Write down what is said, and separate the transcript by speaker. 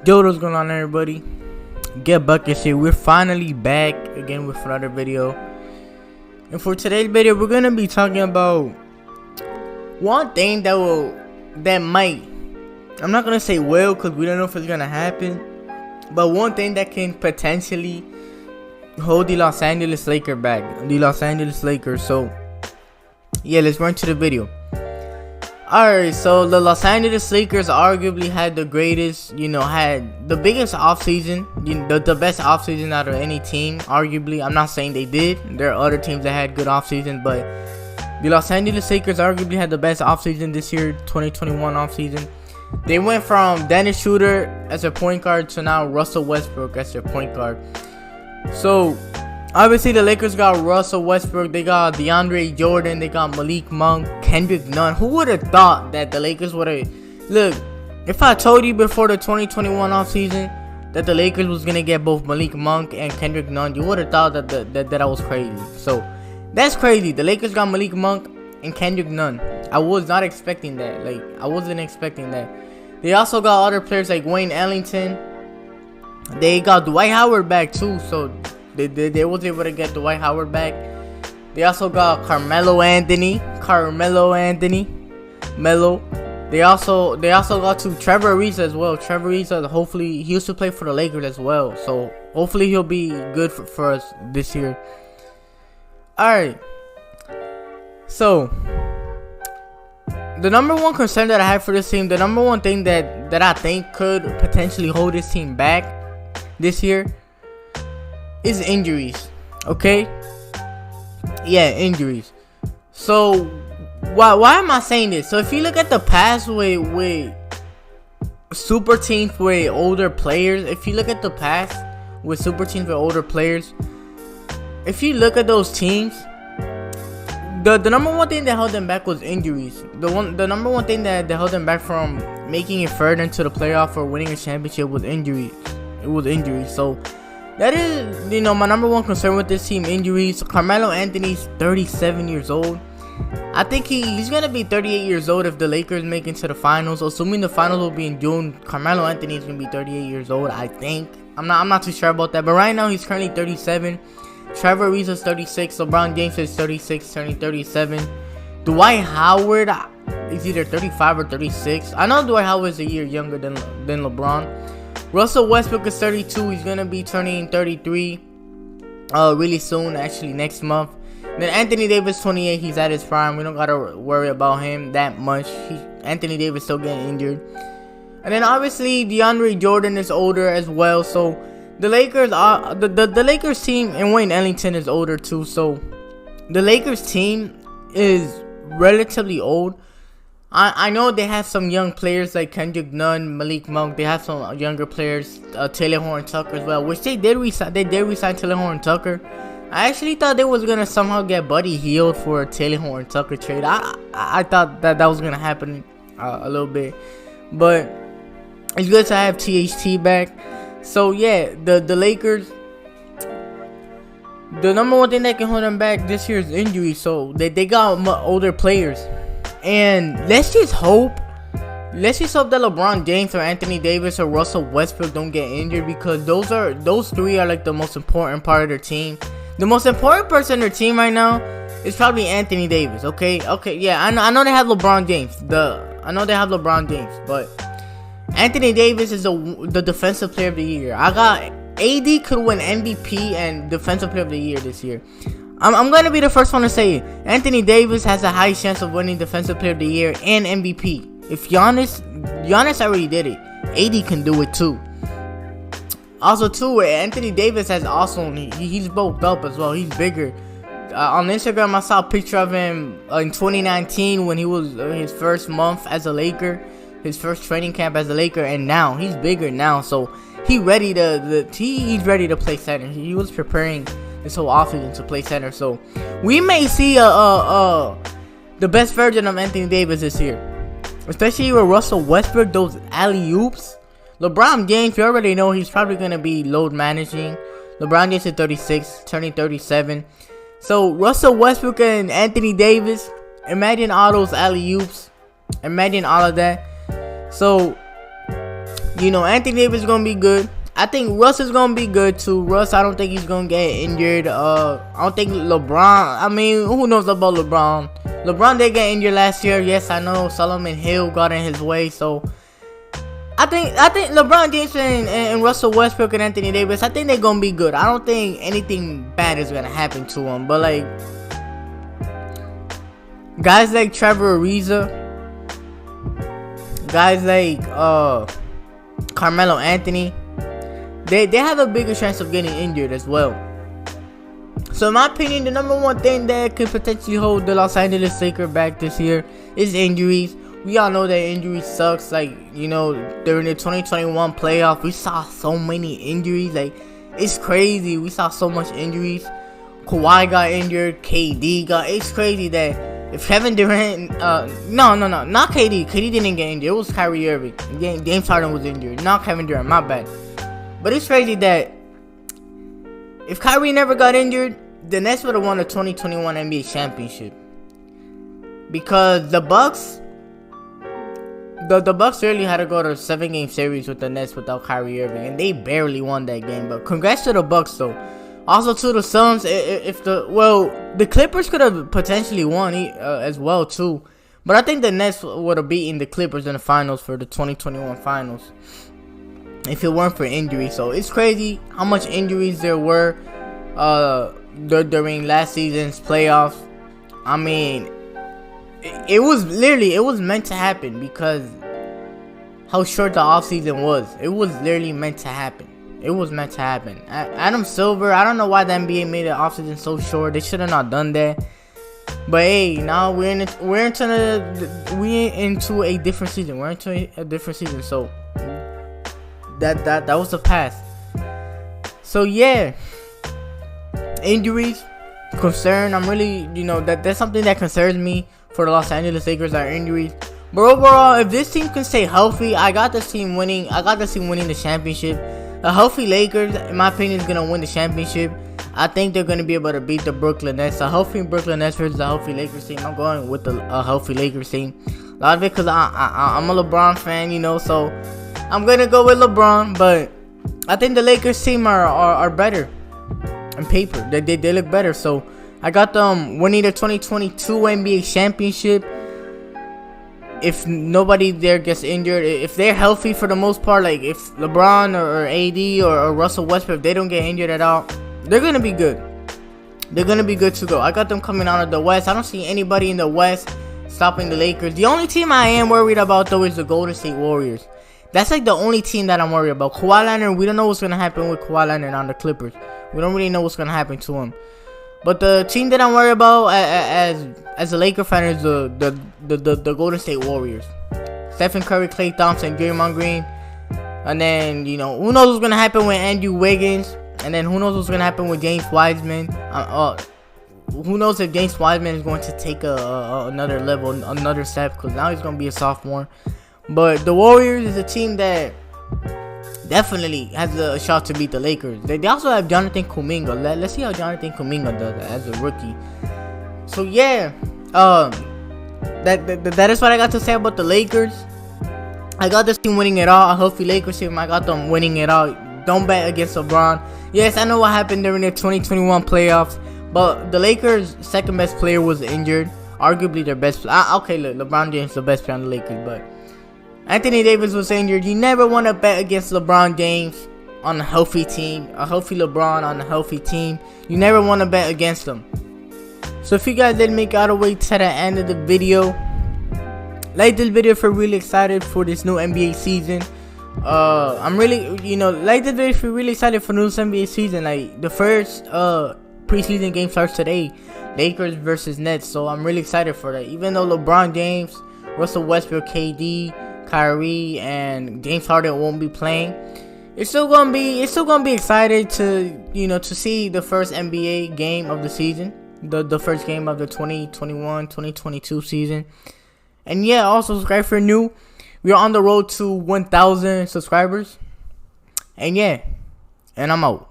Speaker 1: Yo, what's going on, everybody? Get Buckets here. We're finally back again with another video. And for today's video, we're gonna be talking about one thing that might, I'm not gonna say will, because we don't know if it's gonna happen, but one thing that can potentially hold the Los Angeles Lakers back. The Los Angeles Lakers. So yeah, let's run to the video. Alright, so the Los Angeles Lakers arguably had the greatest, had the biggest offseason, the best offseason out of any team, arguably. I'm not saying they did. There are other teams that had good offseasons, but the Los Angeles Lakers arguably had the best offseason this year, 2021 offseason. They went from Dennis Schroeder as a point guard to now Russell Westbrook as their point guard. So obviously, the Lakers got Russell Westbrook, they got DeAndre Jordan, they got Malik Monk, Kendrick Nunn. Who would have thought that the Lakers would have... Look, if I told you before the 2021 offseason that the Lakers was going to get both Malik Monk and Kendrick Nunn, you would have thought that I was crazy. So, that's crazy. The Lakers got Malik Monk and Kendrick Nunn. I was not expecting that. I wasn't expecting that. They also got other players like Wayne Ellington. They got Dwight Howard back too, so... They was able to get Dwight Howard back. They also got Carmelo Anthony. Melo. They also got to Trevor Ariza as well. Trevor Ariza, hopefully, he used to play for the Lakers as well. So hopefully he'll be good for us this year. Alright. So the number one concern that I have for this team, the number one thing that I think could potentially hold this team back this year is injuries. Okay? Yeah, injuries. So why am I saying this? So if you look at the past with super teams with older players, if you look at the past with super teams with older players, if you look at those teams, the number one thing that held them back was injuries. The number one thing that held them back from making it further into the playoff or winning a championship was injuries. It was injuries. So that is, my number one concern with this team, injuries. Carmelo Anthony's 37 years old. I think he's going to be 38 years old if the Lakers make it to the finals. Assuming the finals will be in June, Carmelo Anthony is going to be 38 years old, I think. I'm not too sure about that. But right now, he's currently 37. Trevor Ariza is 36. LeBron James is 36, turning 37. Dwight Howard is either 35 or 36. I know Dwight Howard is a year younger than LeBron. Russell Westbrook is 32. He's gonna be turning 33 really soon, actually next month. Then Anthony Davis, 28. He's at his prime. We don't gotta worry about him that much. Anthony Davis still getting injured. And then obviously DeAndre Jordan is older as well. So the Lakers are the Lakers team, and Wayne Ellington is older too. So the Lakers team is relatively old. I know they have some young players like Kendrick Nunn, Malik Monk. They have some younger players, Taylor Horton-Tucker as well, which they did resign Taylor Horton-Tucker. I actually thought they was gonna somehow get Buddy Hield for a Taylor Horton-Tucker trade. I thought that was gonna happen a little bit, but it's good to have THT back. So yeah, the Lakers, the number one thing that can hold them back this year is injury. So they got older players. And let's just hope that LeBron James or Anthony Davis or Russell Westbrook don't get injured, because those three are like the most important part of their team. The most important person on their team right now is probably Anthony Davis. Okay, yeah, I know they have LeBron James. But Anthony Davis is the defensive player of the year. I got AD could win MVP and defensive player of the year this year. I'm going to be the first one to say it. Anthony Davis has a high chance of winning Defensive Player of the Year and MVP. If Giannis already did it, AD can do it too. Also too, Anthony Davis has also, he's bulked up as well. He's bigger. On Instagram, I saw a picture of him in 2019 when he was his first month as a Laker, his first training camp as a Laker, and now he's bigger now. So he's ready to play center. He was preparing this whole offseason to play center, so we may see the best version of Anthony Davis this year, especially with Russell Westbrook. Those alley-oops. LeBron James, you already know he's probably gonna be load managing. LeBron James is 36, turning 37. So Russell Westbrook and Anthony Davis, imagine all those alley-oops, imagine all of that. So You know, Anthony Davis is gonna be good. I think Russ is gonna be good too. Russ, I don't think he's gonna get injured. I don't think LeBron. I mean, who knows about LeBron? LeBron did get injured last year. Yes, I know. Solomon Hill got in his way. So I think LeBron James and Russell Westbrook and Anthony Davis, I think they're gonna be good. I don't think anything bad is gonna happen to them. But like guys like Trevor Ariza, guys like Carmelo Anthony, they have a bigger chance of getting injured as well. So in my opinion, the number one thing that could potentially hold the Los Angeles Lakers back this year is injuries. We all know that injury sucks. Like, you know, during the 2021 playoff, we saw so many injuries. Like, it's crazy. We saw so much injuries. Kawhi got injured. KD got. It's crazy that if Kevin Durant, no, not KD. KD didn't get injured. It was Kyrie Irving. James Harden was injured. Not Kevin Durant. My bad. But it's crazy that if Kyrie never got injured, the Nets would have won the 2021 NBA championship. Because the Bucks, the Bucks really had to go to a 7-game series with the Nets without Kyrie Irving, and they barely won that game. But congrats to the Bucks though. Also to the Suns, the Clippers could have potentially won as well too. But I think the Nets would have beaten the Clippers in the finals for the 2021 finals if it weren't for injuries. So it's crazy how much injuries there were during last season's playoffs. I mean, it was meant to happen because how short the offseason was. It was literally meant to happen. It was meant to happen. Adam Silver, I don't know why the NBA made the offseason so short. They should have not done that. But hey, now we're into a different season. We're into a different season. So that was the past. So yeah, injuries, concern. I'm really, that's something that concerns me for the Los Angeles Lakers, are injuries. But overall, if this team can stay healthy, I got this team winning the championship. A healthy Lakers, in my opinion, is gonna win the championship. I think they're gonna be able to beat the Brooklyn Nets. A healthy Brooklyn Nets versus a healthy Lakers team. I'm going with a healthy Lakers team. A lot of it because I'm a LeBron fan, so I'm gonna go with LeBron. But I think the Lakers team are better on paper. They look better. So I got them winning the 2022 NBA championship. If nobody there gets injured, if they're healthy for the most part, like if LeBron or AD or Russell Westbrook, if they don't get injured at all, they're gonna be good. They're gonna be good to go. I got them coming out of the West. I don't see anybody in the West stopping the Lakers. The only team I am worried about though is the Golden State Warriors. That's like the only team that I'm worried about. Kawhi Leonard, we don't know what's gonna happen with Kawhi Leonard on the Clippers. We don't really know what's gonna happen to him. But the team that I'm worried about as a Laker fan is the Golden State Warriors. Stephen Curry, Klay Thompson, Draymond Green. And then, who knows what's going to happen with Andrew Wiggins. And then who knows what's going to happen with James Wiseman. Who knows if James Wiseman is going to take another level, another step. Because now he's going to be a sophomore. But the Warriors is a team that definitely has a shot to beat the Lakers. They also have Jonathan Kuminga. Let's see how Jonathan Kuminga does as a rookie. So yeah, that is what I got to say about the Lakers. I got this team winning it all. A healthy Lakers team. I got them winning it all. Don't bet against LeBron. Yes, I know what happened during the 2021 playoffs, but the Lakers' second best player was injured. Arguably their best player. Okay, look, LeBron James is the best player on the Lakers, but Anthony Davis was injured. You never want to bet against LeBron James on a healthy team. A healthy LeBron on a healthy team. You never want to bet against them. So if you guys didn't make it all the way to the end of the video, like this video if you're really excited for this new NBA season. I'm really, like this video if you're really excited for this NBA season. Like the first preseason game starts today. Lakers versus Nets. So I'm really excited for that. Even though LeBron James, Russell Westbrook, KD, Kyrie, and James Harden won't be playing, it's still gonna be excited to to see the first NBA game of the season, the first game of the 2021-2022 season. And yeah, also subscribe if you're new. We are on the road to 1,000 subscribers. And yeah, and I'm out.